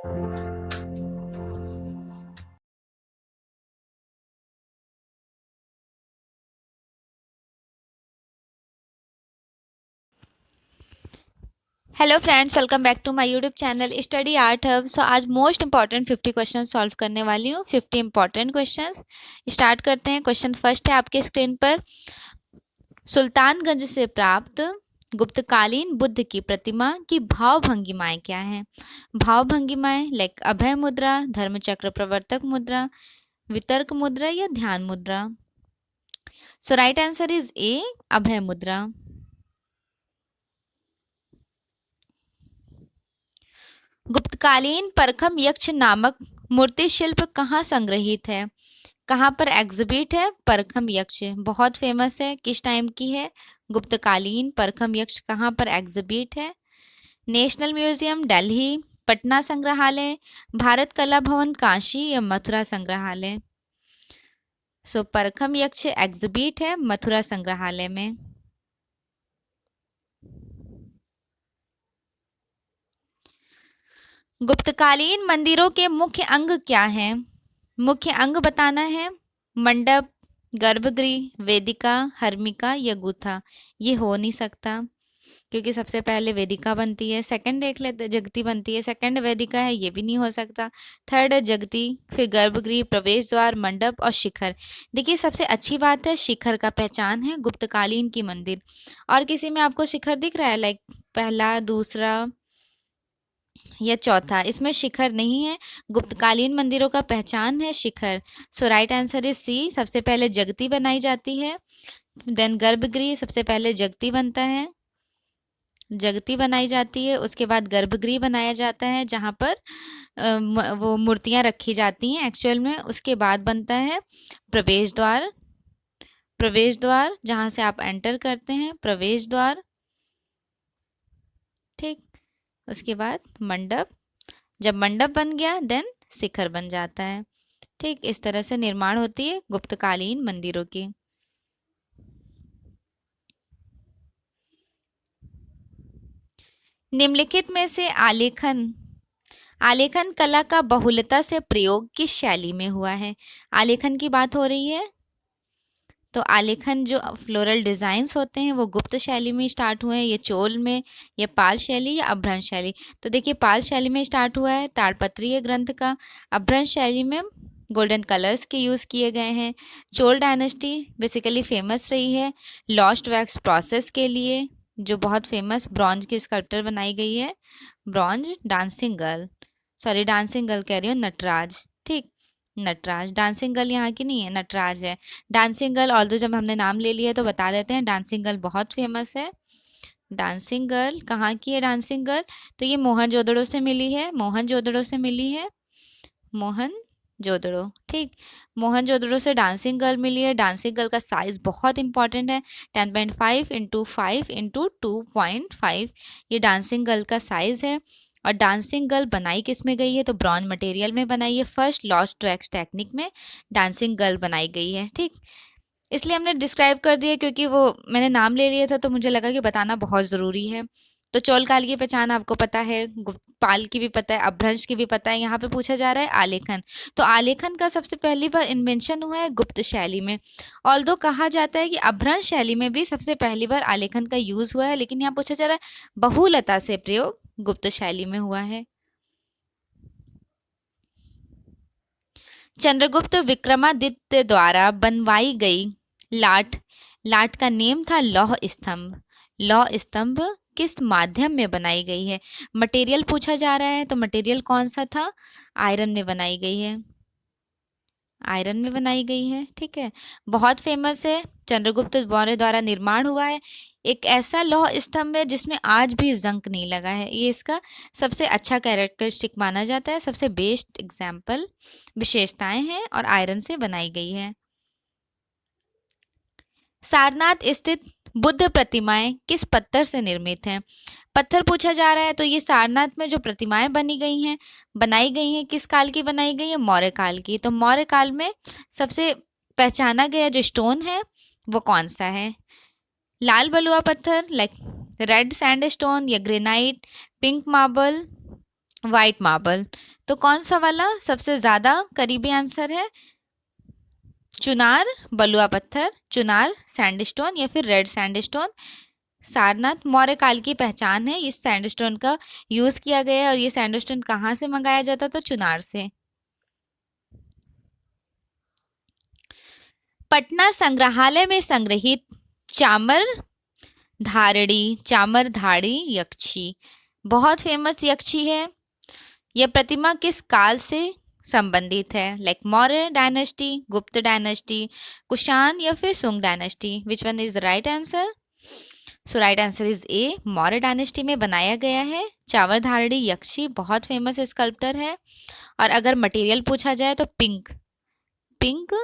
Hello friends, welcome back to my YouTube channel study art hub. So आज most important 50 question solve करने वाली हूँ। 50 important questions. Start करते हैं। Question first है आपके स्क्रीन पर। सुल्तानगंज से प्राप्त गुप्तकालीन बुद्ध की प्रतिमा की भाव भंगिमाएं क्या हैं? भाव भंगिमाएं लाइक अभय मुद्रा, धर्मचक्र प्रवर्तक मुद्रा, वितर्क मुद्रा या ध्यान मुद्रा। सो राइट आंसर इज ए, अभय मुद्रा। गुप्तकालीन परखम यक्ष नामक मूर्ति शिल्प कहाँ संग्रहित है? कहाँ पर एग्जिबिट है? परखम यक्ष बहुत फेमस है। किस टाइम की है? गुप्तकालीन परखम यक्ष कहाँ पर एग्जिबिट है? नेशनल म्यूजियम दिल्ली, पटना संग्रहालय, भारत कला भवन काशी या मथुरा संग्रहालय। सो परखम यक्ष एग्जिबिट है मथुरा संग्रहालय में। गुप्तकालीन मंदिरों के मुख्य अंग क्या हैं? मुख्य अंग बताना है। मंडप, गर्भगृह, वेदिका, हर्मिका या गुथा। ये हो नहीं सकता क्योंकि सबसे पहले वेदिका बनती है, सेकंड देख लेते जगती बनती है, सेकंड वेदिका है, ये भी नहीं हो सकता। थर्ड है जगती, फिर गर्भगृह, प्रवेश द्वार, मंडप और शिखर। देखिए सबसे अच्छी बात है शिखर का पहचान है गुप्तकालीन की मंदिर। और किसी में आपको शिखर दिख रहा है लाइक पहला, दूसरा या चौथा? इसमें शिखर नहीं है। गुप्तकालीन मंदिरों का पहचान है शिखर। सो राइट आंसर इज सी। सबसे पहले जगती बनाई जाती है, देन गर्भगृह, सबसे पहले जगती बनता है, जगती बनाई जाती है, उसके बाद गर्भगृह बनाया जाता है जहाँ पर वो मूर्तियाँ रखी जाती हैं एक्चुअल में। उसके बाद बनता है प्रवेश द्वार। प्रवेश द्वार जहाँ से आप एंटर करते हैं, प्रवेश द्वार। ठीक। उसके बाद मंडप। जब मंडप बन गया देन शिखर बन जाता है। ठीक, इस तरह से निर्माण होती है गुप्तकालीन मंदिरों की। निम्नलिखित में से आलेखन आलेखन कला का बहुलता से प्रयोग किस शैली में हुआ है? आलेखन की बात हो रही है तो आलेखन जो फ्लोरल डिजाइन्स होते हैं वो गुप्त शैली में स्टार्ट हुए हैं। ये चोल में, ये पाल शैली या अभ्रंश शैली? तो देखिए पाल शैली में स्टार्ट हुआ है ताड़पत्रीय ग्रंथ का। अभ्रंश शैली में गोल्डन कलर्स के यूज़ किए गए हैं। चोल डायनेस्टी बेसिकली फेमस रही है लॉस्ट वैक्स प्रोसेस के लिए, जो बहुत फेमस ब्रॉन्ज की स्कल्पचर बनाई गई है। Bronze dancing girl, sorry dancing girl कह रही हूँ, नटराज। ठीक, नटराज। डांसिंग गर्ल यहाँ की नहीं है, नटराज है। डांसिंग गर्ल ऑल्दो जब हमने नाम ले लिया तो बता देते हैं, डांसिंग गर्ल बहुत फेमस है। डांसिंग गर्ल कहाँ की है? डांसिंग गर्ल तो ये मोहनजोदड़ो से मिली है, मोहनजोदड़ो से मिली है, मोहनजोदड़ो। ठीक, मोहनजोदड़ो से डांसिंग गर्ल मिली है। डांसिंग गर्ल का साइज बहुत इंपॉर्टेंट है, 10.5 इंटू 5 इंटू 2.5 ये डांसिंग गर्ल का साइज है। और डांसिंग गर्ल बनाई किस में गई है? तो ब्रॉन्ज मटेरियल में बनाई है। फर्स्ट लॉस्ट वैक्स टेक्निक में डांसिंग गर्ल बनाई गई है। ठीक, इसलिए हमने डिस्क्राइब कर दिया क्योंकि वो मैंने नाम ले लिया था तो मुझे लगा कि बताना बहुत ज़रूरी है। तो चोल काल की पहचान आपको पता है, पाल की भी पता है, अपभ्रंश की भी पता है। यहाँ पे पूछा जा रहा है आलेखन। तो आलेखन का सबसे पहली बार इन्वेंशन हुआ है गुप्त शैली में। ऑल्दो कहा जाता है कि अपभ्रंश शैली में भी सबसे पहली बार आलेखन का यूज हुआ है, लेकिन यहाँ पूछा जा रहा है बहुलता से प्रयोग गुप्त शैली में हुआ है। चंद्रगुप्त विक्रमादित्य द्वारा बनवाई गई लाट, लाट का नेम था लौह स्तंभ। लौह स्तंभ किस माध्यम में बनाई गई है? मटेरियल पूछा जा रहा है तो मटेरियल कौन सा था? आयरन में बनाई गई है, आयरन में बनाई गई है। ठीक है, बहुत फेमस है, चंद्रगुप्त मौर्य द्वारा निर्माण हुआ है। एक ऐसा लौह स्तंभ है जिसमें आज भी जंक नहीं लगा है, ये इसका सबसे अच्छा कैरेक्टरिस्टिक माना जाता है, सबसे बेस्ट एग्जाम्पल विशेषताएं हैं और आयरन से बनाई गई है। सारनाथ स्थित बुद्ध प्रतिमाएं किस पत्थर से निर्मित हैं? पत्थर पूछा जा रहा है तो ये सारनाथ में जो प्रतिमाएं बनी गई हैं, बनाई गई हैं किस काल की बनाई गई है? मौर्य काल की। तो मौर्य काल में सबसे पहचाना गया जो स्टोन है वो कौन सा है? लाल बलुआ पत्थर लाइक रेड सैंडस्टोन या granite, pink marble, white marble. तो कौन सा वाला सबसे ज्यादा करीबी आंसर है? चुनार बलुआ पत्थर, चुनार सैंडस्टोन या फिर रेड सैंडस्टोन। सारनाथ मौर्य काल की पहचान है, इस सैंडस्टोन का यूज किया गया है। और ये सैंडस्टोन कहाँ से मंगाया जाता? तो चुनार से। पटना संग्रहालय में संग्रहित चामर धारड़ी यक्षी बहुत फेमस यक्षी है। यह प्रतिमा किस काल से संबंधित है? लाइक मौर्य डायनेस्टी, गुप्त डायनेस्टी, कुषाण या फिर सुंग dynasty. Which one is the right answer? So right answer is A, Maurya dynasty में बनाया गया है। चावर धारड़ी यक्षी बहुत फेमस स्कल्प्टर है। और अगर मटेरियल पूछा जाए तो पिंक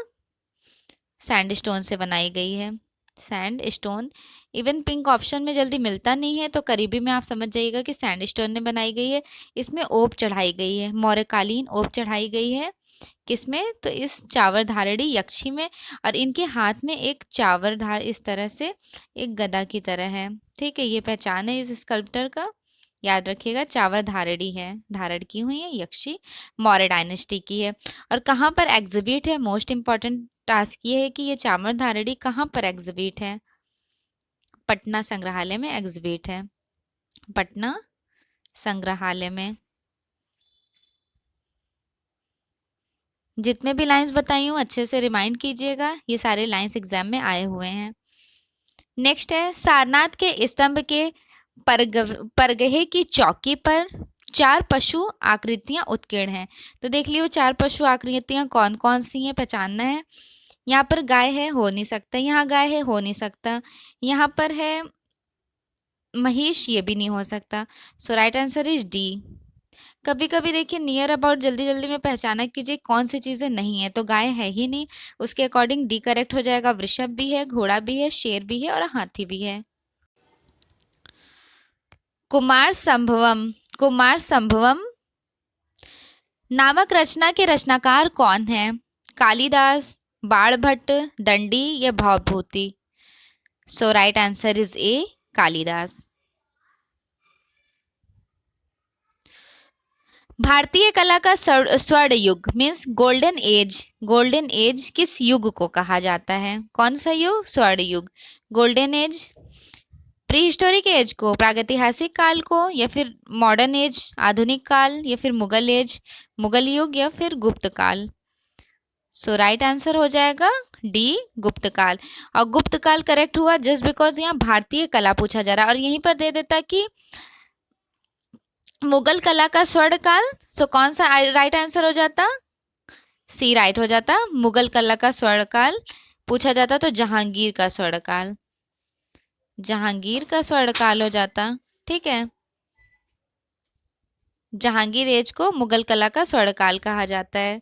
सैंडस्टोन से बनाई गई है। सैंडस्टोन, इवन पिंक ऑप्शन में जल्दी मिलता नहीं है, तो करीबी में आप समझ जाइएगा कि सैंडस्टोन ने बनाई गई है। इसमें ओप चढ़ाई गई है, मौर्यकालीन ओप चढ़ाई गई है। किसमें? तो इस चावर धारड़ी यक्षी में। और इनके हाथ में एक चावर धार इस तरह से एक गदा की तरह है। ठीक है, ये पहचान है इस स्कल्प्टर का, याद रखिएगा। चावर धारड़ी है, धारण की हुई है यक्षी, मौर्य डायनेस्टी की है। और कहाँ पर एग्जिबिट है? मोस्ट इंपॉर्टेंट टास्क ये है कि ये चावर धारड़ी कहाँ पर एग्जिबिट है? पटना संग्रहालय में एग्जिबिट है, पटना संग्रहालय में। जितने भी लाइंस बताई हूँ अच्छे से रिमाइंड कीजिएगा, ये सारे लाइंस एग्जाम में आए हुए हैं। नेक्स्ट है, सारनाथ के स्तंभ के परगहे की चौकी पर 4 पशु आकृतियां उत्कीर्ण हैं। तो देख लियो 4 पशु आकृतियां कौन कौन सी हैं, पहचानना है। यहाँ पर गाय है, हो नहीं सकता। यहाँ गाय है, हो नहीं सकता। यहाँ पर है महिष, ये भी नहीं हो सकता। सो राइट आंसर इज डी। कभी कभी देखिए नियर अबाउट जल्दी जल्दी में पहचाना कीजिए कौन सी चीजें नहीं है। तो गाय है ही नहीं, उसके अकॉर्डिंग डी करेक्ट हो जाएगा। वृषभ भी है, घोड़ा भी है, शेर भी है और हाथी भी है। कुमार संभवम नामक रचना के रचनाकार कौन है? कालिदास, बाणभट्ट, दंडी या Bhavabhuti. So right answer is A, Kalidas. भारतीय कला का स्वर्ण युग मीन्स गोल्डन एज किस युग को कहा जाता है? कौन सा युग? स्वर्ण युग, golden age. Prehistoric age को, प्रागैतिहासिक काल को, या फिर मॉडर्न एज आधुनिक काल, या फिर मुगल एज मुगल युग, या फिर गुप्त काल। सो राइट आंसर हो जाएगा डी, गुप्त काल। और गुप्त काल करेक्ट हुआ जस्ट बिकॉज यहाँ भारतीय कला पूछा जा रहा है। और यहीं पर दे देता कि मुगल कला का स्वर्ण काल, सो कौन सा राइट आंसर हो जाता? सी राइट हो जाता। मुगल कला का स्वर्ण काल पूछा जाता तो जहांगीर का स्वर्ण काल, जहांगीर का स्वर्ण काल हो जाता। ठीक है, जहांगीर एज को मुगल कला का स्वर्ण काल कहा जाता है।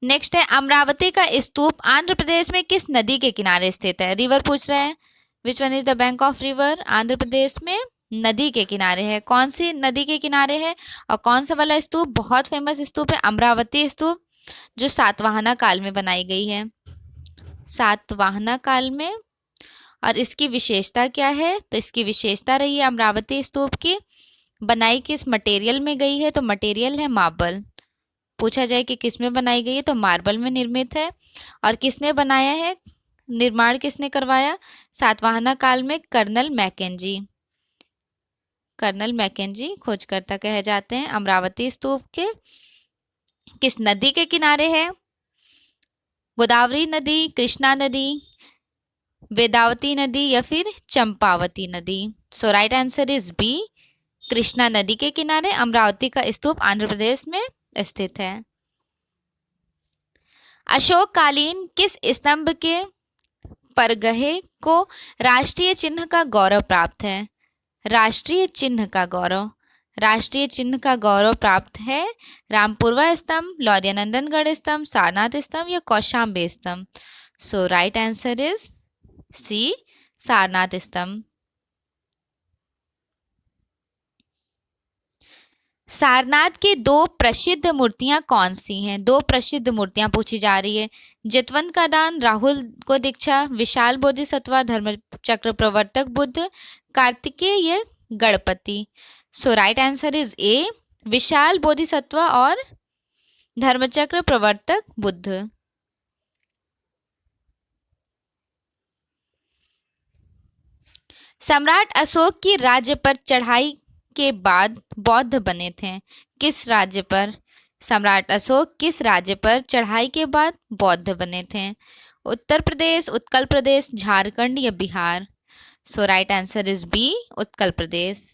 नेक्स्ट है, अमरावती का स्तूप आंध्र प्रदेश में किस नदी के किनारे स्थित है? रिवर पूछ रहा है। Which one is the bank of river? Andhra Pradesh में नदी के किनारे है। कौन सी नदी के किनारे है? और कौन सा वाला स्तूप? बहुत फेमस स्तूप है अमरावती स्तूप, जो सातवाहना काल में बनाई गई है, सातवाहना काल में। और इसकी विशेषता क्या है? तो इसकी विशेषता रही है अमरावती स्तूप की बनाई किस मटेरियल में गई है? तो मटेरियल है मार्बल। पूछा जाए कि किस में बनाई गई है तो मार्बल में निर्मित है। और किसने बनाया है, निर्माण किसने करवाया? सातवाहना काल में कर्नल मैकेंजी, कर्नल मैकेंजी खोजकर्ता कहे जाते हैं। अमरावती स्तूप के किस नदी के किनारे है? गोदावरी नदी, कृष्णा नदी, वेदावती नदी या फिर चंपावती नदी। So right answer is B, Krishna नदी के किनारे अमरावती का स्तूप आंध्र प्रदेश में स्थित है। अशोक कालीन किस स्तंभ के परगहे को राष्ट्रीय चिन्ह का गौरव प्राप्त है? राष्ट्रीय चिन्ह का गौरव, राष्ट्रीय चिन्ह का गौरव प्राप्त है रामपुरवा स्तंभ, लौर्यानंदनगढ़ स्तंभ, सारनाथ स्तंभ या कौशाम्बी स्तंभ। So right answer is C, Sarnath स्तंभ। सारनाथ की 2 प्रसिद्ध मूर्तियां कौन सी हैं? 2 प्रसिद्ध मूर्तियां पूछी जा रही है। जितवंत का दान, राहुल को दीक्षा, विशाल बोधिसत्व, धर्मचक्र प्रवर्तक बुद्ध, कार्तिकेय गणपति। सो राइट आंसर इज ए, विशाल बोधिसत्व और धर्मचक्र प्रवर्तक बुद्ध। सम्राट अशोक की राज्य पर चढ़ाई के बाद बौद्ध बने थे। किस राज्य पर? सम्राट अशोक किस राज्य पर चढ़ाई के बाद बौद्ध बने थे? उत्तर प्रदेश, उत्कल प्रदेश, झारखंड या Bihar? So right answer is B, Utkal Pradesh.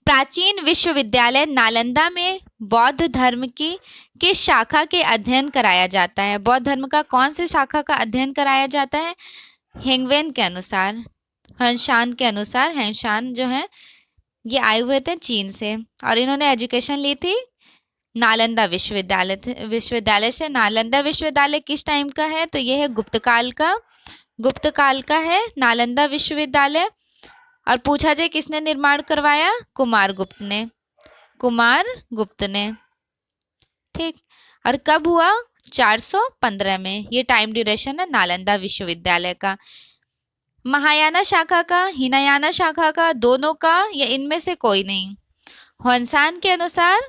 प्राचीन विश्वविद्यालय नालंदा में बौद्ध धर्म की किस शाखा के अध्ययन कराया जाता है? बौद्ध धर्म का कौन सी शाखा का अध्ययन कराया जाता है? हेंगवेन के अनुसार, हनशान के अनुसार। हनशान जो है ये आए हुए थे चीन से और इन्होंने एजुकेशन ली थी नालंदा विश्वविद्यालय से। नालंदा विश्वविद्यालय किस टाइम का है? तो ये है गुप्त काल का है नालंदा विश्वविद्यालय। और पूछा जाए किसने निर्माण करवाया? कुमार गुप्त ने। ठीक। और कब हुआ? 415 में। ये टाइम ड्यूरेशन है नालंदा विश्वविद्यालय का। महायाना शाखा का, हीनयाना शाखा का, दोनों का, या इनमें से कोई नहीं? ह्वेनसान के अनुसार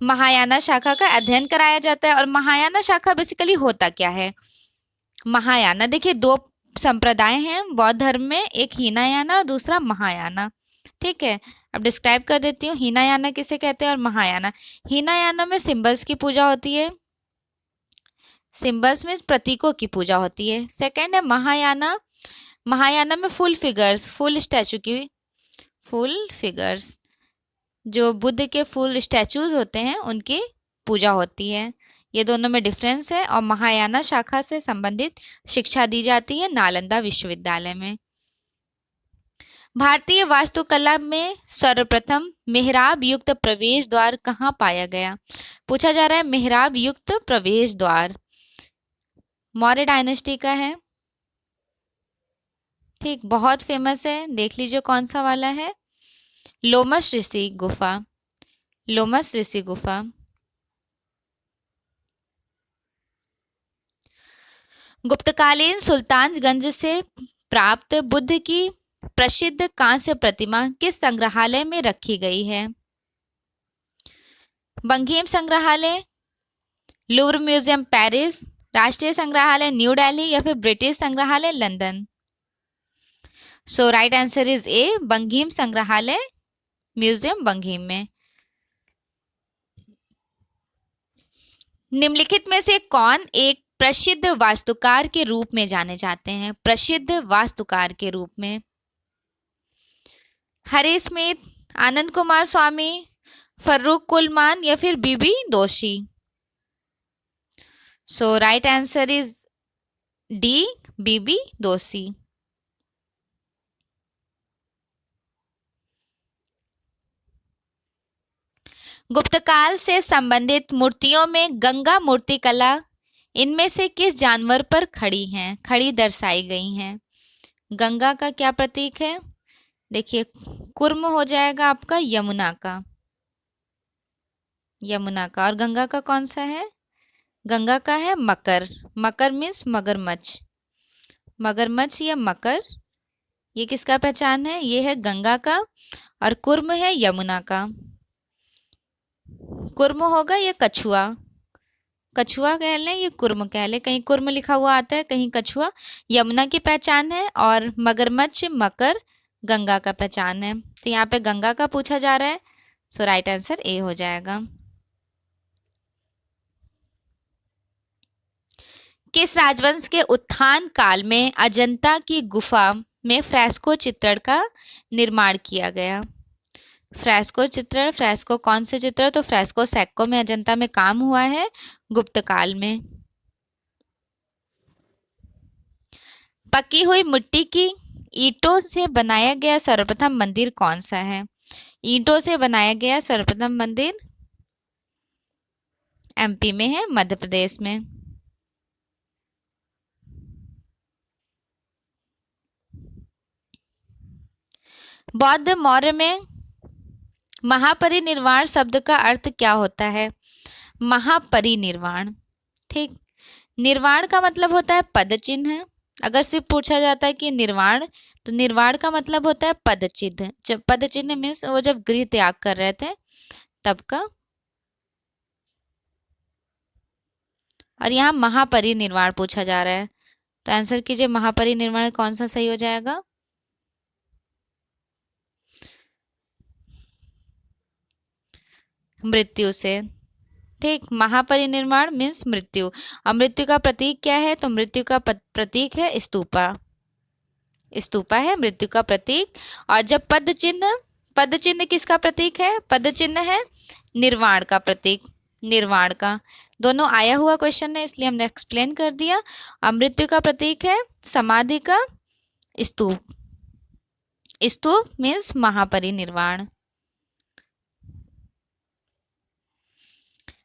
महायाना शाखा का अध्ययन कराया जाता है। और महायाना शाखा बेसिकली होता क्या है? महायाना, देखिए दो संप्रदाय हैं बौद्ध धर्म में, एक हीनयाना और दूसरा महायाना। ठीक है, अब डिस्क्राइब कर देती हूँ हीनयाना किसे कहते हैं और महायाना। हीनयाना में सिंबल्स की पूजा होती है, सिंबल्स में प्रतीकों की पूजा होती है। सेकंड है महायाना, महायाना में फुल फिगर्स, जो बुद्ध के फुल स्टैचूज होते हैं उनकी पूजा होती है। ये दोनों में डिफरेंस है। और महायाना शाखा से संबंधित शिक्षा दी जाती है नालंदा विश्वविद्यालय में। भारतीय वास्तुकला में सर्वप्रथम मेहराब युक्त प्रवेश द्वार कहाँ पाया गया? पूछा जा रहा है मेहराब युक्त प्रवेश द्वार मौर्य डायनेस्टी का है। ठीक, बहुत फेमस है, देख लीजिए कौन सा वाला है। लोमस ऋषि गुफा। गुप्तकालीन सुल्तानगंज से प्राप्त बुद्ध की प्रसिद्ध कांस्य प्रतिमा किस संग्रहालय में रखी गई है? बंगीम संग्रहालय, लूव्र म्यूजियम पेरिस, राष्ट्रीय संग्रहालय न्यू दिल्ली या फिर ब्रिटिश संग्रहालय London? So right answer is A, बंगीम संग्रहालय म्यूजियम बंगीम में। निम्नलिखित में से कौन एक प्रसिद्ध वास्तुकार के रूप में जाने जाते हैं? प्रसिद्ध वास्तुकार के रूप में हरी स्मिथ, आनंद कुमार स्वामी, फर्रुख कुलमान या फिर बीबी दोषी? सो राइट आंसर इज डी, बीबी दोषी। गुप्तकाल से संबंधित मूर्तियों में गंगा मूर्ति कला इनमें से किस जानवर पर खड़ी दर्शाई गई हैं? गंगा का क्या प्रतीक है? देखिए कुर्म हो जाएगा आपका यमुना का। और गंगा का कौन सा है? गंगा का है मकर मीन्स मगरमच्छ या मकर। ये किसका पहचान है? ये है गंगा का। और कुर्म है यमुना का। कुर्म होगा ये कछुआ कह लें, ये कुर्म कह लें, कहीं कुर्म लिखा हुआ आता है कहीं कछुआ। यमुना की पहचान है और मगरमच्छ मकर गंगा का पहचान है। तो यहाँ पे गंगा का पूछा जा रहा है, सो राइट आंसर ए हो जाएगा। किस राजवंश के उत्थान काल में अजंता की गुफा में फ्रेस्को चित्रण का निर्माण किया गया? फ्रेस्को कौन से चित्र? तो फ्रेस्को सेक्को में अजंता में काम हुआ है गुप्त काल में। पकी हुई मिट्टी की ईंटों से बनाया गया सर्वप्रथम मंदिर कौन सा है? ईंटों से बनाया गया सर्वप्रथम मंदिर एमपी में है, मध्य प्रदेश में। बौद्ध मौर्य में महापरिनिर्वाण शब्द का अर्थ क्या होता है? महापरिनिर्वाण। ठीक, निर्वाण का मतलब होता है पद चिन्ह, अगर सिर्फ पूछा जाता है कि निर्वाण, तो निर्वाण का मतलब होता है पद चिन्ह। जब पद चिन्ह मीन्स वो जब गृह त्याग कर रहे थे तब का। और यहाँ महापरिनिर्वाण पूछा जा रहा है, तो आंसर कीजिए महापरिनिर्वाण कौन सा सही हो जाएगा। मृत्यु से। ठीक, महापरिनिर्वाण मीन्स मृत्यु। और मृत्यु का प्रतीक क्या है, तो मृत्यु का प्रतीक है स्तूपा। स्तूपा है मृत्यु का प्रतीक। और जब पद चिन्ह किसका प्रतीक है, पद चिन्ह है निर्वाण का प्रतीक, निर्वाण का। दोनों आया हुआ क्वेश्चन है इसलिए हमने एक्सप्लेन कर दिया। और मृत्यु का प्रतीक है समाधि का स्तूप। स्तूप मीन्स महापरिनिर्वाण।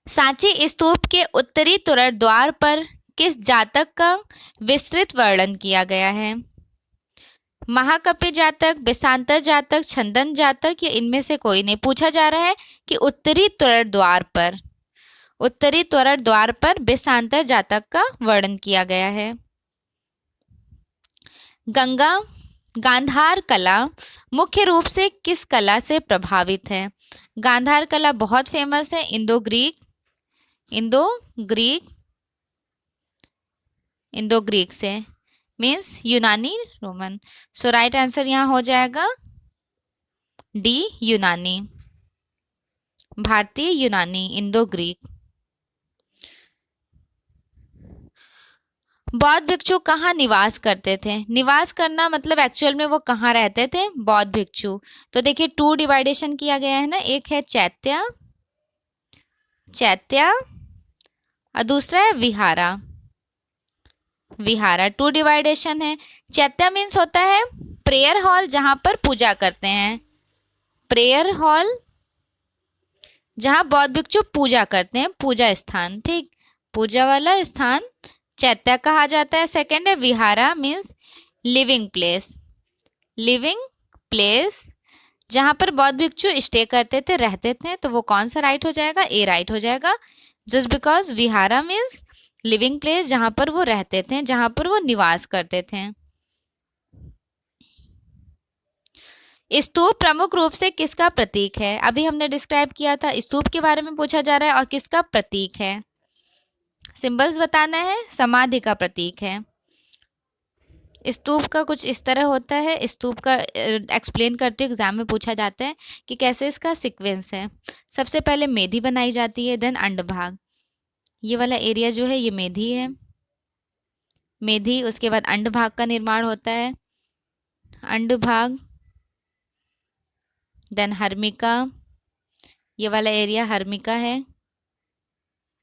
सांची स्तूप के उत्तरी तुरल द्वार पर किस जातक का विस्तृत वर्णन किया गया है। महाकपि जातक, बेसांतर जातक, छंदन जातक या इनमें से कोई नहीं। पूछा जा रहा है कि उत्तरी त्वरण द्वार पर, उत्तरी त्वरण द्वार पर बेसांतर जातक का वर्णन किया गया है। गंगा गांधार कला मुख्य रूप से किस कला से प्रभावित है। गांधार कला बहुत फेमस है, इंडो ग्रीक से, मीन्स यूनानी रोमन। सो राइट आंसर यहाँ हो जाएगा डी यूनानी, भारतीय यूनानी, इंडो ग्रीक। बौद्ध भिक्षु कहाँ निवास करते थे। निवास करना मतलब एक्चुअल में वो कहाँ रहते थे, बौद्ध भिक्षु। तो देखिए टू डिवाइडेशन किया गया है ना, एक है चैत्य और दूसरा है विहारा। विहारा टू डिवाइडेशन है। चैत्य मीन्स होता है प्रेयर हॉल जहां पर पूजा करते हैं, प्रेयर हॉल जहां बौद्ध भिक्षु पूजा करते हैं, पूजा स्थान। ठीक, पूजा वाला स्थान चैत्य कहा जाता है। सेकंड है विहारा means living place, living place जहां पर बौद्ध भिक्षु स्टे करते थे, रहते थे। तो वो कौन सा राइट हो जाएगा, ए राइट हो जाएगा। जस्ट बिकॉज विहारा मीन्स लिविंग प्लेस जहां पर वो रहते थे, जहां पर वो निवास करते थे। स्तूप प्रमुख रूप से किसका प्रतीक है। अभी हमने डिस्क्राइब किया था, स्तूप के बारे में पूछा जा रहा है और किसका प्रतीक है, सिंबल्स बताना है, समाधि का प्रतीक है। स्तूप का कुछ इस तरह होता है, स्तूप का एक्सप्लेन करते एग्जाम में पूछा जाता है कि कैसे इसका सीक्वेंस है। सबसे पहले मेधी बनाई जाती है, देन अंडभाग। ये वाला एरिया जो है ये मेधी है, मेधी। उसके बाद अंडभाग का निर्माण होता है, अंडभाग, देन हर्मिका। ये वाला एरिया हर्मिका है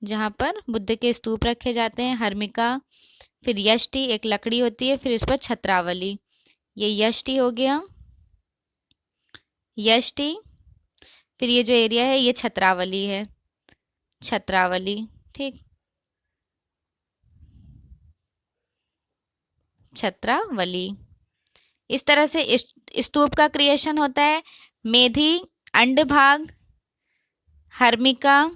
जहाँ पर बुद्ध के स्तूप रखे जाते हैं, हर्मिका। फिर यष्टि एक लकड़ी होती है, फिर इस पर छत्रावली, ये यष्टि हो गया, यष्टि। फिर ये जो एरिया है ये छत्रावली है, छत्रावली। ठीक, छत्रावली। इस तरह से स्तूप का क्रिएशन होता है, मेधी, अंडभाग, हर्मिका,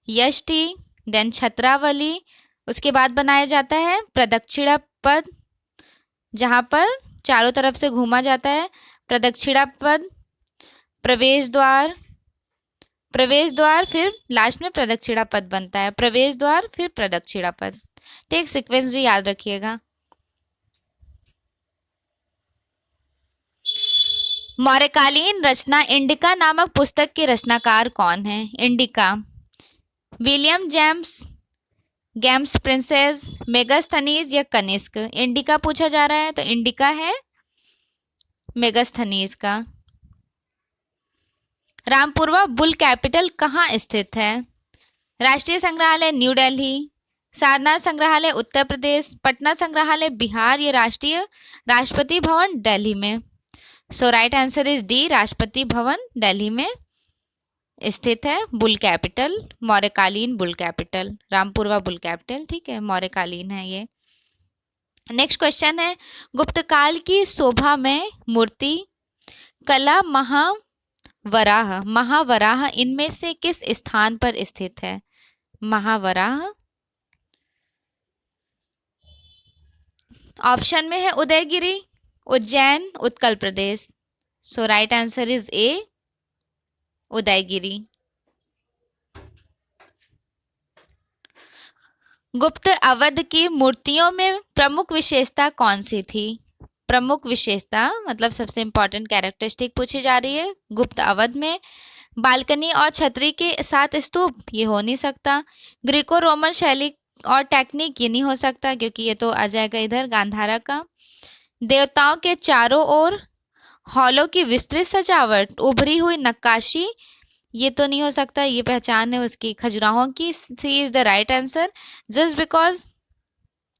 यष्टि, देन छत्रावली। उसके बाद बनाया जाता है प्रदक्षिणा पद, जहाँ पर चारों तरफ से घूमा जाता है, प्रदक्षिणा पद, प्रवेश द्वार, प्रवेश द्वार, फिर लास्ट में प्रदक्षिणा पद बनता है, प्रवेश द्वार फिर प्रदक्षिणा पद। ठीक, सीक्वेंस भी याद रखिएगा। मौर्यकालीन रचना इंडिका नामक पुस्तक के रचनाकार कौन है। Indica, William James, games princess, Megasthenes या कनिष्क। इंडिका पूछा जा रहा है तो इंडिका है मेगास्थनीज का। रामपुरवा बुल कैपिटल कहाँ स्थित है। राष्ट्रीय संग्रहालय न्यू दिल्ली, सारनाथ संग्रहालय उत्तर प्रदेश, पटना संग्रहालय बिहार या राष्ट्रपति भवन दिल्ली में। So right answer is D, Rashtrapati Bhavan Delhi में स्थित है बुल कैपिटल, मौर्यकालीन bull capital, Rampurva bull capital. ठीक है, मौर्यकालीन है ये। नेक्स्ट क्वेश्चन है, गुप्त काल की शोभा में मूर्ति कला महावराह, महावराह इनमें से किस स्थान पर स्थित है। महावराह ऑप्शन में है Udayagiri, Ujjain, Utkal Pradesh. So right answer is A, Udayagiri. गुप्त अवध की मूर्तियों में प्रमुख विशेषता कौन सी थी? प्रमुख विशेषता मतलब सबसे इंपॉर्टेंट कैरेक्टरिस्टिक पूछी जा रही है गुप्त अवध में। बालकनी और छतरी के साथ स्तूप, ये हो नहीं सकता। ग्रीको रोमन शैली और टेक्निक, ये नहीं हो सकता क्योंकि ये तो आ जाएगा इधर गांधारा का। देवताओं के चारों ओर हॉलों की विस्तृत सजावट, उभरी हुई नक्काशी, ये तो नहीं हो सकता, ये पहचान है उसकी खजुराहों की। C is the right answer. Just because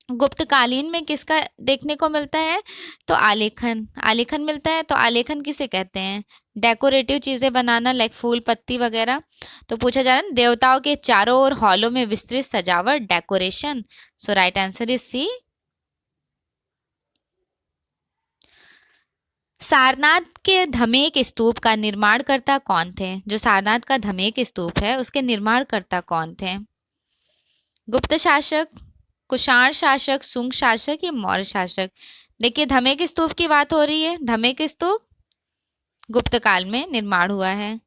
गुप्त कालीन में किसका देखने को मिलता है? तो आलेखन, आलेखन मिलता है। तो आलेखन किसे कहते हैं? डेकोरेटिव चीजें बनाना, लाइक फूल पत्ती वगैरह। तो पूछा जा रहा है देवताओं के चारों ओर हॉलों में विस्तृत सजावट, decoration. So right answer is C. Sarnath के धमेक स्तूप का निर्माणकर्ता कौन थे? जो सारनाथ का धमेक स्तूप है उसके निर्माणकर्ता कौन थे? गुप्त शासक, कुषाण शासक, शुंग शासक या मौर्य शासक? देखिए धमेक स्तूप की बात हो रही है। धमेक स्तूप गुप्त काल में निर्माण हुआ है।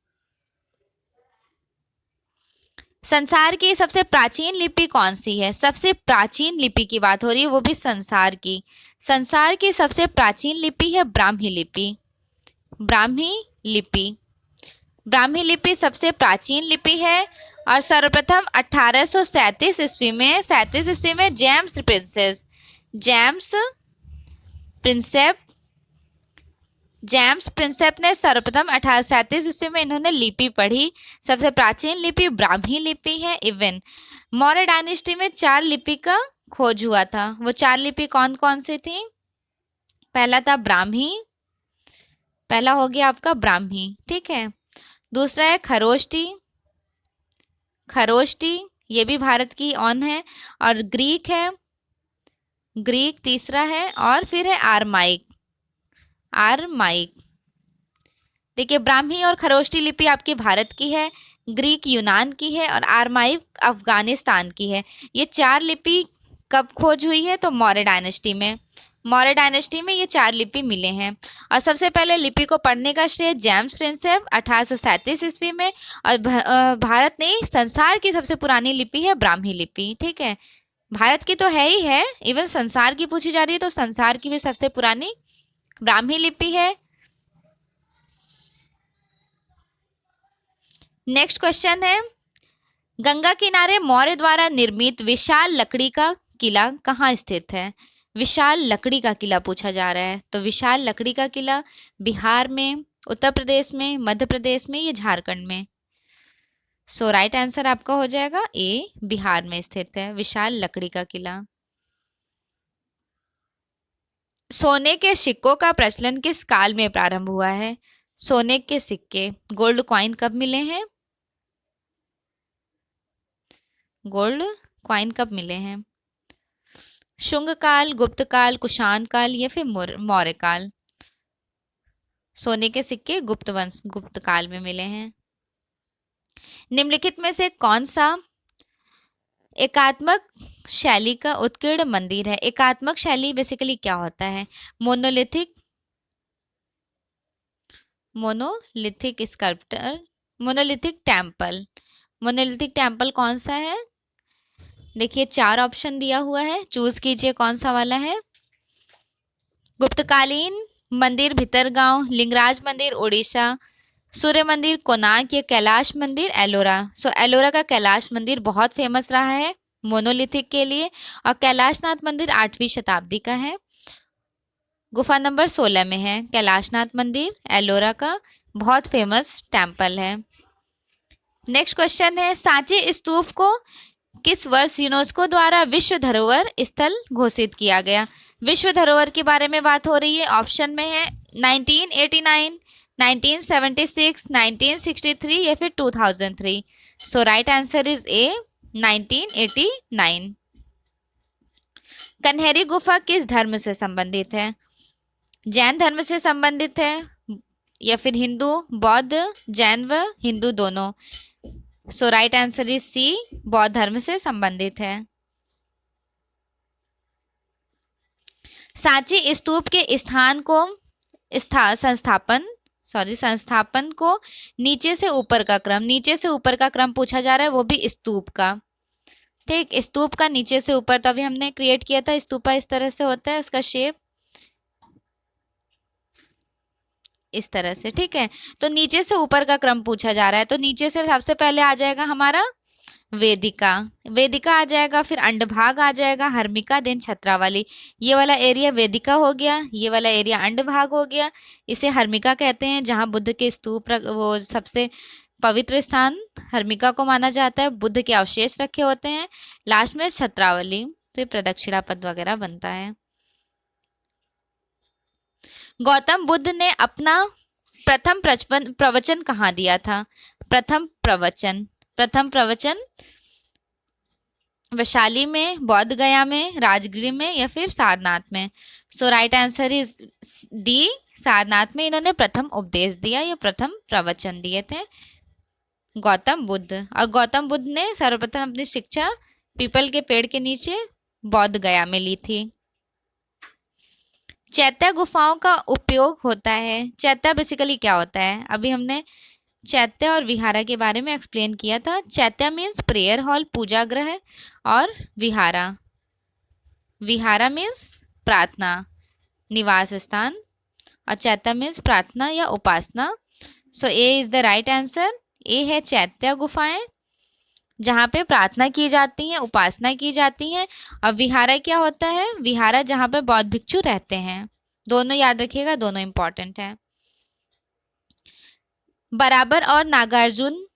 संसार की सबसे प्राचीन लिपि कौन सी है? सबसे प्राचीन लिपि की बात हो रही है, वो भी संसार की। संसार की सबसे प्राचीन लिपि है ब्राह्मी लिपि। ब्राह्मी लिपि, ब्राह्मी लिपि सबसे प्राचीन लिपि है और सर्वप्रथम 1837 ईस्वी में, 37 ईस्वी में James princess, James Prinsep, James Prinsep ने सर्वप्रथम 1837 ईस्वी में इन्होंने लिपि पढ़ी। सबसे प्राचीन लिपि ब्राह्मी लिपि है। इवन मौर्य डायनेस्टी में 4 लिपि का खोज हुआ था। वो 4 लिपि कौन कौन सी थी? पहला था ब्राह्मी, पहला हो गया आपका ब्राह्मी, ठीक है। दूसरा है खरोष्टी, खरोष्टी ये भी भारत की ऑन है। और ग्रीक है, ग्रीक तीसरा है। और फिर है आरमाइक, आरमाइक। देखिए ब्राह्मी और खरोष्टी लिपि आपकी भारत की है, ग्रीक यूनान की है और आरमाइक अफगानिस्तान की है। ये 4 लिपि कब खोज हुई है? तो मौर्य डायनेस्टी में, मौर्य डायनेस्टी में ये 4 लिपि मिले हैं। और सबसे पहले लिपि को पढ़ने का श्रेय जेम्स प्रिंसेप 1837 ईस्वी में। और भारत ने संसार की सबसे पुरानी लिपि है ब्राह्मी लिपि, ठीक है। भारत की तो है ही है, इवन संसार की पूछी जा रही है तो संसार की भी सबसे पुरानी ब्राह्मी लिपि है। नेक्स्ट क्वेश्चन है गंगा किनारे मौर्य द्वारा निर्मित विशाल लकड़ी का किला कहाँ स्थित है? विशाल लकड़ी का किला पूछा जा रहा है। तो विशाल लकड़ी का किला बिहार में, उत्तर प्रदेश में, मध्य प्रदेश में, या झारखंड में? सो राइट आंसर आपका हो जाएगा ए, बिहार में स्थित है विशाल लकड़ी का किला। सोने के सिक्कों का प्रचलन किस काल में प्रारंभ हुआ है? सोने के सिक्के, गोल्ड कॉइन कब मिले हैं? गोल्ड कॉइन कब मिले हैं? शुंग काल, गुप्त काल, कुषाण काल या फिर मौर्य काल? सोने के सिक्के गुप्त वंश, गुप्त काल में मिले हैं। निम्नलिखित में से कौन सा एकात्मक शैली का उत्कीर्ण मंदिर है? एकात्मक शैली बेसिकली क्या होता है? Monolithic, monolithic sculpture, monolithic temple. Monolithic temple कौन सा है? देखिए 4 ऑप्शन दिया हुआ है, चूज कीजिए कौन सा वाला है। गुप्तकालीन मंदिर भितरगांव, लिंगराज मंदिर उड़ीसा, सूर्य मंदिर कोणार्क या कैलाश मंदिर एलोरा। सो एलोरा का कैलाश मंदिर बहुत फेमस रहा है मोनोलिथिक के लिए और कैलाशनाथ मंदिर 8वीं शताब्दी का है। गुफा नंबर 16 में है कैलाशनाथ मंदिर, एलोरा का बहुत फेमस टेम्पल है। नेक्स्ट क्वेश्चन है सांची स्तूप को किस वर्ष यूनेस्को द्वारा विश्व धरोहर स्थल घोषित किया गया? विश्व धरोहर के बारे में बात हो रही है। ऑप्शन में है 1989, 1976, 1963 या फिर 2003। So right answer is A, 1989। Kanheri गुफा किस धर्म से संबंधित है? जैन धर्म से संबंधित है या फिर हिंदू, बौद्ध, जैन व हिंदू दोनों? सो राइट आंसर इज सी, बौद्ध धर्म से संबंधित है। सांची स्तूप के स्थान को संस्थापन को नीचे से ऊपर का क्रम, नीचे से ऊपर का क्रम पूछा जा रहा है, वो भी स्तूप का। ठीक, स्तूप का नीचे से ऊपर, तो अभी हमने क्रिएट किया था स्तूपा, इस तरह से होता है उसका शेप, इस तरह से। ठीक है, तो नीचे से ऊपर का क्रम पूछा जा रहा है, तो नीचे से सबसे पहले आ जाएगा हमारा वेदिका, वेदिका आ जाएगा, फिर अंडभाग आ जाएगा, हर्मिका, देन छत्रावली। ये वाला एरिया वेदिका हो गया, ये वाला एरिया अंडभाग हो गया। इसे हर्मिका कहते हैं, जहाँ बुद्ध के स्तूप वो सबसे पवित्र स्थान हर्मिका को माना जाता है, बुद्ध के अवशेष रखे होते हैं। लास्ट में छत्रावली, तो प्रदक्षिणा पद वगैरह बनता है। गौतम बुद्ध ने अपना प्रथम प्रवचन कहाँ दिया था? प्रथम प्रवचन वैशाली में, बौद्ध गया में, राजगृह में, या फिर सारनाथ में? So right answer is D, Sarnath में इन्होंने प्रथम उपदेश दिया या प्रथम प्रवचन दिए थे गौतम बुद्ध। और गौतम बुद्ध ने सर्वप्रथम अपनी शिक्षा पीपल के पेड़ के नीचे बौद्ध गया में ली थी। चैत्य गुफाओं का उपयोग होता है, चैत्य बेसिकली क्या होता है? अभी हमने चैत्य और विहारा के बारे में एक्सप्लेन किया था। चैत्य मीन्स प्रेयर हॉल, पूजा गृह, और विहारा मीन्स प्रार्थना, निवास स्थान, और चैत्य मीन्स प्रार्थना या उपासना। सो ए इज द राइट आंसर। ए है चैत्य गुफाएं, जहाँ पे प्रार्थना की जाती है, उपासना की जाती है। और विहारा क्या होता है? विहारा जहाँ पे बौद्ध भिक्षु रहते हैं। दोनों याद रखिएगा, दोनों इंपॉर्टेंट है। बराबर और नागार्जुन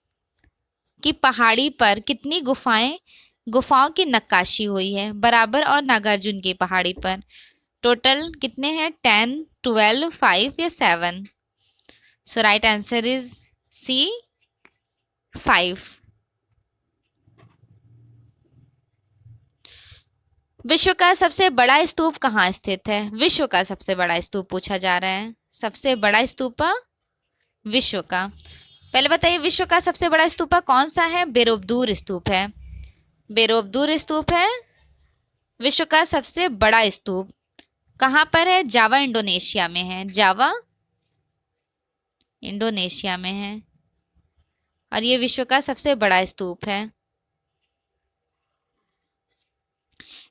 की पहाड़ी पर कितनी गुफाओं की नक्काशी हुई है? बराबर और नागार्जुन की पहाड़ी पर टोटल कितने हैं? 10, 12, 5 या 7? सो राइट आंसर इज सी, 5। विश्व का सबसे बड़ा स्तूप कहाँ स्थित है? विश्व का सबसे बड़ा स्तूप पूछा जा रहा है। सबसे बड़ा स्तूपा विश्व का, पहले बताइए विश्व का सबसे बड़ा स्तूपा कौन सा है? बोरोबुदुर स्तूप है। बोरोबुदुर स्तूप है विश्व का सबसे बड़ा स्तूप। कहाँ पर है? जावा इंडोनेशिया में है। जावा इंडोनेशिया में है, और ये विश्व का सबसे बड़ा स्तूप है।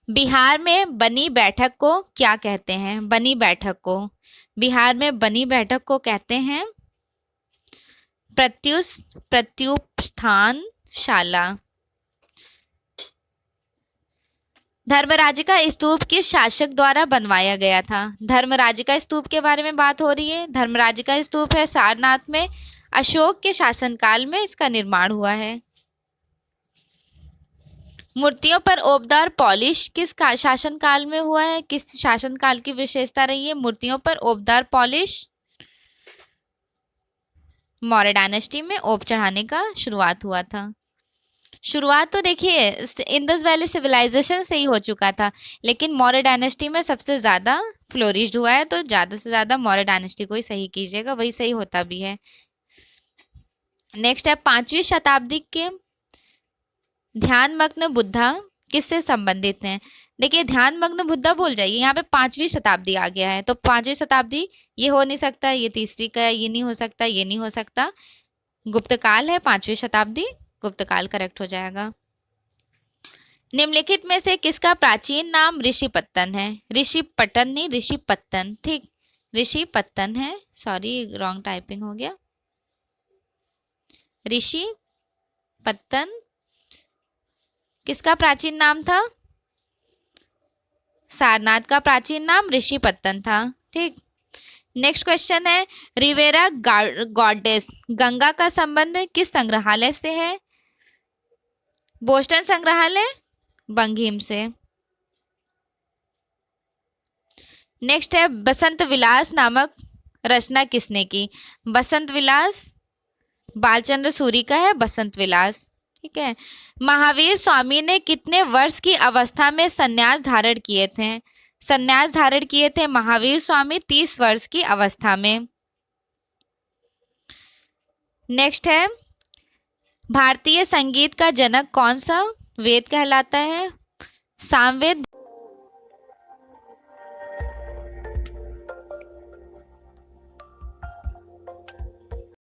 बिहार में बनी बैठक को क्या कहते हैं? बनी बैठक को, बिहार में बनी बैठक को कहते हैं प्रत्युत्थान शाला। धर्मराजिका स्तूप किस शासक द्वारा बनवाया गया था? धर्मराजिका स्तूप के बारे में बात हो रही है। धर्मराजिका स्तूप है सारनाथ में, अशोक के शासनकाल में इसका निर्माण हुआ है। मूर्तियों पर ओबदार पॉलिश किस शासनकाल में हुआ है? किस शासनकाल की विशेषता रही है? मूर्तियों पर ओबदार पॉलिश मौर्य डायनेस्टी में ओब चढ़ाने का शुरुआत हुआ था। शुरुआत तो देखिए इंडस वैली सिविलाइजेशन से ही हो चुका था, लेकिन मौर्य डायनेस्टी में सबसे ज्यादा फ्लोरिश्ड हुआ है, तो ज्यादा से ज्यादा मौर्य डायनेस्टी को ही सही कीजिएगा, वही सही होता भी है। नेक्स्ट है 5वीं शताब्दी के ध्यानमग्न बुद्धा किससे संबंधित हैं? देखिए ध्यानमग्न बुद्धा बोल जाइए, यहाँ पे 5वीं शताब्दी आ गया है, तो 5वीं शताब्दी ये हो नहीं सकता, ये तीसरी का, ये नहीं हो सकता, ये नहीं हो सकता। गुप्त काल है 5वीं शताब्दी, गुप्त काल करेक्ट हो जाएगा। निम्नलिखित में से किसका प्राचीन नाम ऋषिपत्तन है? ऋषिपट्टन नहीं, ऋषिपत्तन। ठीक, ऋषिपत्तन है, सॉरी रॉन्ग टाइपिंग हो गया। ऋषिपत्तन किसका प्राचीन नाम था? सारनाथ का प्राचीन नाम ऋषिपत्तन था। ठीक, नेक्स्ट क्वेश्चन है रिवेरा गॉडेस गंगा का संबंध किस संग्रहालय से है? बोस्टन संग्रहालय, बंगीम से। नेक्स्ट है बसंत विलास नामक रचना किसने की? बसंत विलास बालचंद्र सूरी का है बसंत विलास। ठीक है, महावीर स्वामी ने कितने वर्ष की अवस्था में संन्यास धारण किए थे? संन्यास धारण किए थे महावीर स्वामी 30 वर्ष की अवस्था में। नेक्स्ट है भारतीय संगीत का जनक कौन सा वेद कहलाता है? सामवेद